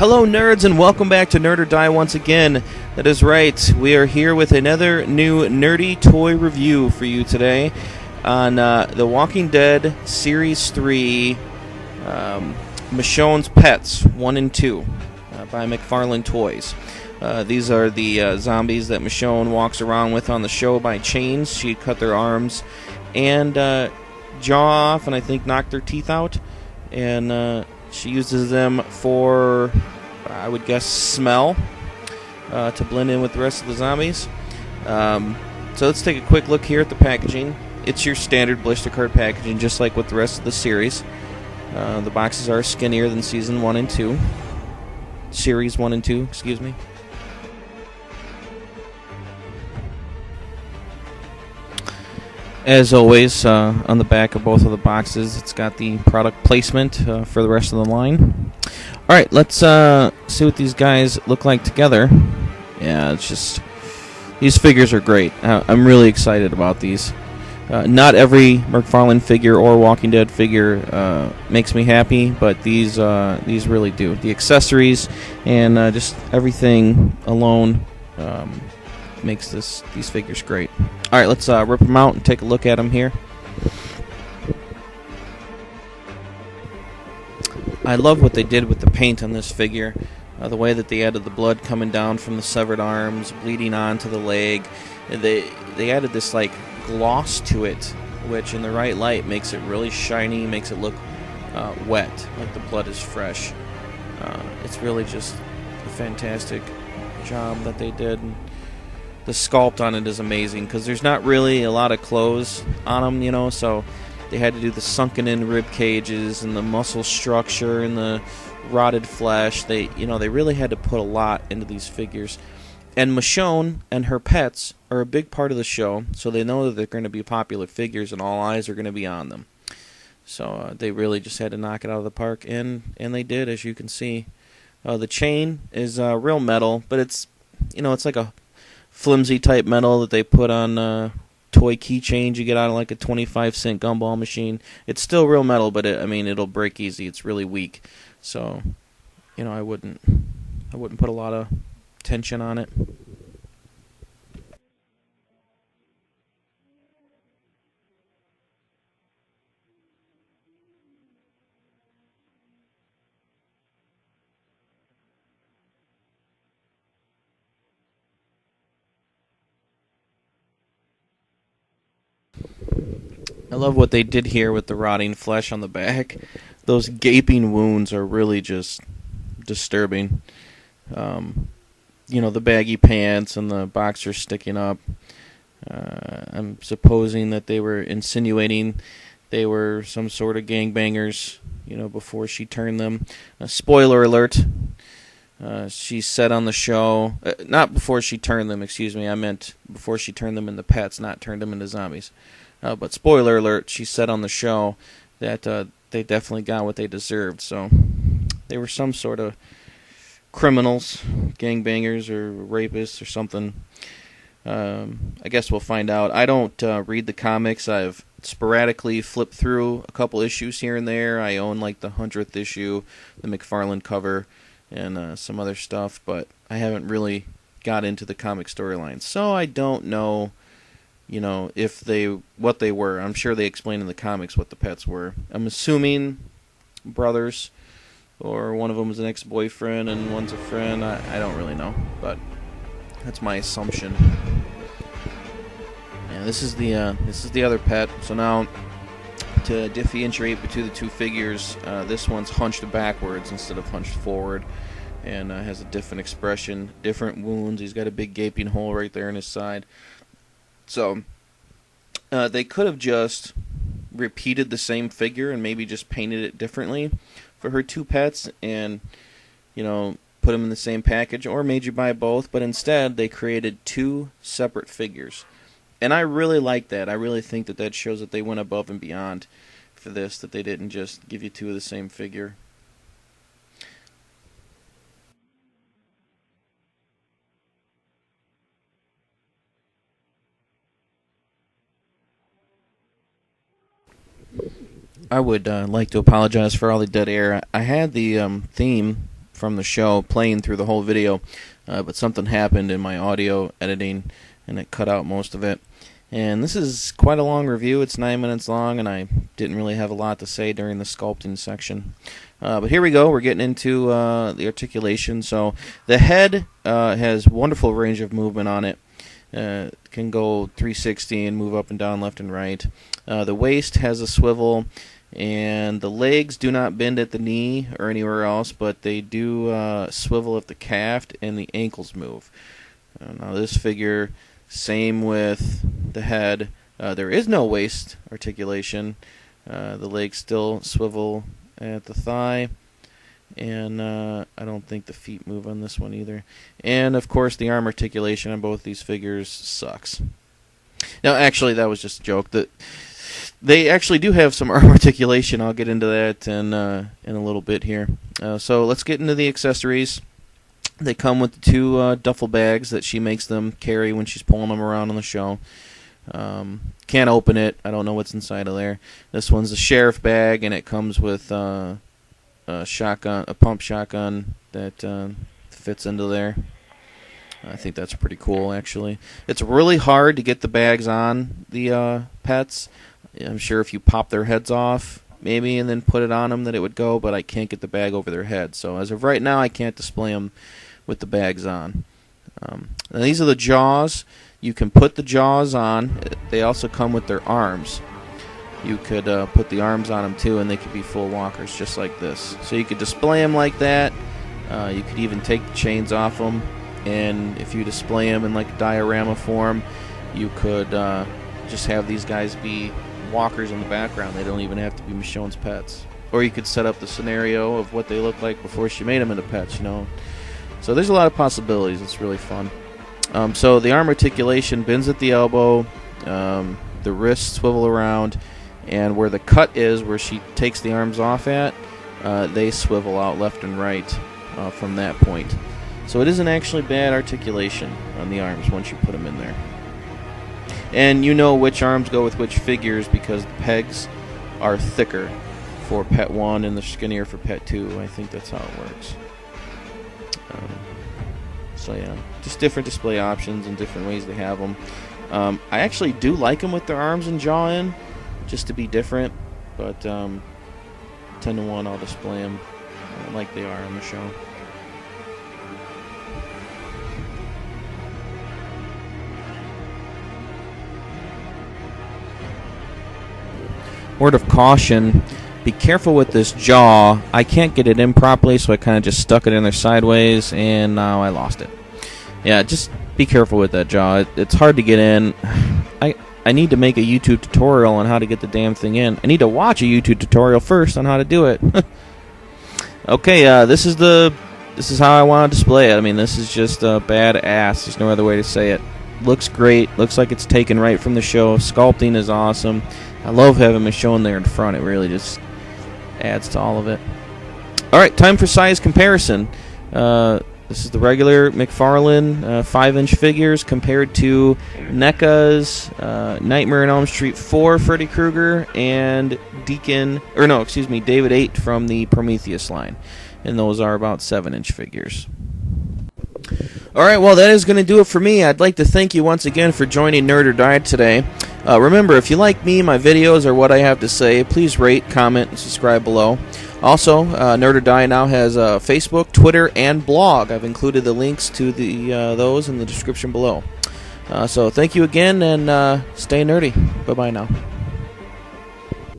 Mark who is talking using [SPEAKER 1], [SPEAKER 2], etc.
[SPEAKER 1] Hello nerds and welcome back to Nerd or Die once again. That is right, we are here with another new nerdy toy review for you today on The Walking Dead Series 3, Michonne Pets 1 and 2 by Mcfarlane Toys. These are the zombies that Michonne walks around with on the show by chains. She cut their arms and jaw off and I think knocked their teeth out. And she uses them for, I would guess, smell to blend in with the rest of the zombies. So let's take a quick look here at the packaging. It's your standard blister card packaging, just like with the rest of the series. The boxes are skinnier than Season 1 and 2. Series 1 and 2, excuse me. As always, on the back of both of the boxes, it's got the product placement for the rest of the line. Alright, let's see what these guys look like together. Yeah, it's just... these figures are great. I'm really excited about these. Not every Mcfarlane figure or Walking Dead figure makes me happy, but these really do. The accessories and just everything alone makes these figures great. Alright, let's rip them out and take a look at them here. I love what they did with the paint on this figure. The way that they added the blood coming down from the severed arms, bleeding onto the leg. They added this like gloss to it, which in the right light makes it really shiny, makes it look wet, like the blood is fresh. It's really just a fantastic job that they did. And the sculpt on it is amazing because there's not really a lot of clothes on them, you know, so they had to do the sunken in rib cages and the muscle structure and the rotted flesh. They really had to put a lot into these figures. And Michonne and her pets are a big part of the show, so they know that they're going to be popular figures and all eyes are going to be on them. So they really just had to knock it out of the park, and they did, as you can see. The chain is real metal, but it's like a flimsy type metal that they put on toy keychains you get out of like a 25-cent gumball machine. It's still real metal, but it'll break easy. It's really weak, so I wouldn't put a lot of tension on it. I love what they did here with the rotting flesh on the back. Those gaping wounds are really just disturbing. The baggy pants and the boxers sticking up. I'm supposing that they were insinuating they were some sort of gangbangers, before she turned them. Spoiler alert. She said on the show, not before she turned them, excuse me, I meant before she turned them into pets, not turned them into zombies. But spoiler alert, she said on the show that they definitely got what they deserved. So they were some sort of criminals, gangbangers, or rapists, or something. I guess we'll find out. I don't read the comics. I've sporadically flipped through a couple issues here and there. I own like the 100th issue, the Mcfarlane cover, and some other stuff, but I haven't really got into the comic storylines. So I don't know, what they were. I'm sure they explain in the comics what the pets were. I'm assuming brothers, or one of them is an ex-boyfriend and one's a friend. I don't really know, but that's my assumption. Yeah, this is the other pet. So now, to differentiate between the two figures, this one's hunched backwards instead of hunched forward, and has a different expression, different wounds. He's got a big gaping hole right there in his side. So they could have just repeated the same figure and maybe just painted it differently for her two pets and, put them in the same package, or made you buy both, but instead they created two separate figures. And I really like that. I really think that shows that they went above and beyond for this, that they didn't just give you two of the same figure. I would like to apologize for all the dead air. I had the theme from the show playing through the whole video, but something happened in my audio editing, and it cut out most of it. And this is quite a long review. It's 9 minutes long, and I didn't really have a lot to say during the sculpting section. But here we go. We're getting into the articulation. So the head has wonderful range of movement on it. Can go 360 and move up and down, left and right. The waist has a swivel, and the legs do not bend at the knee or anywhere else, but they do swivel at the calf, and the ankles move. Now this figure, same with the head. There is no waist articulation. The legs still swivel at the thigh, and I don't think the feet move on this one either. And of course the arm articulation on both these figures sucks. Now actually that was just a joke. They actually do have some arm articulation. I'll get into that in a little bit here. So let's get into the accessories. They come with the two duffel bags that she makes them carry when she's pulling them around on the show. Can't open it. I don't know what's inside of there. This one's a sheriff bag, and it comes with a pump shotgun that fits into there. I think that's pretty cool, actually. It's really hard to get the bags on the pets. I'm sure if you pop their heads off, maybe, and then put it on them, that it would go, but I can't get the bag over their head. So as of right now, I can't display them with the bags on. Now these are the jaws. You can put the jaws on. They also come with their arms. You could put the arms on them too, and they could be full walkers just like this. So you could display them like that. You could even take the chains off them, and if you display them in like a diorama form, you could just have these guys be walkers in the background. They don't even have to be Michonne's pets. Or you could set up the scenario of what they look like before she made them into pets, you know. So there's a lot of possibilities. It's really fun. So the arm articulation bends at the elbow, the wrists swivel around, and where the cut is, where she takes the arms off at, they swivel out left and right from that point. So it isn't actually bad articulation on the arms once you put them in there. And you know which arms go with which figures because the pegs are thicker for Pet 1 and the skinnier for Pet 2. I think that's how it works. So yeah, just different display options and different ways they have them. I actually do like them with their arms and jaw in, just to be different, but 10 to 1 I'll display them like they are on the show. Word of caution, be careful with this jaw. I can't get it in properly, so I kind of just stuck it in there sideways, and now I lost it. Yeah, just be careful with that jaw. It's hard to get in. I need to make a YouTube tutorial on how to get the damn thing in. I need to watch a YouTube tutorial first on how to do it. Okay, this is how I want to display it. I mean, this is just badass. There's no other way to say it. Looks great. Looks like it's taken right from the show. Sculpting is awesome. I love having Michonne there in front. It really just adds to all of it. Alright, time for size comparison. This is the regular Mcfarlane 5-inch figures compared to NECA's Nightmare on Elm Street 4 Freddy Krueger and David 8 from the Prometheus line. And those are about 7-inch figures. Alright, well, that is going to do it for me. I'd like to thank you once again for joining Nerd or Die today. Remember, if you like me, my videos, or what I have to say, please rate, comment, and subscribe below. Also, Nerd or Die now has Facebook, Twitter, and blog. I've included the links to those in the description below. So thank you again, and stay nerdy. Bye-bye now.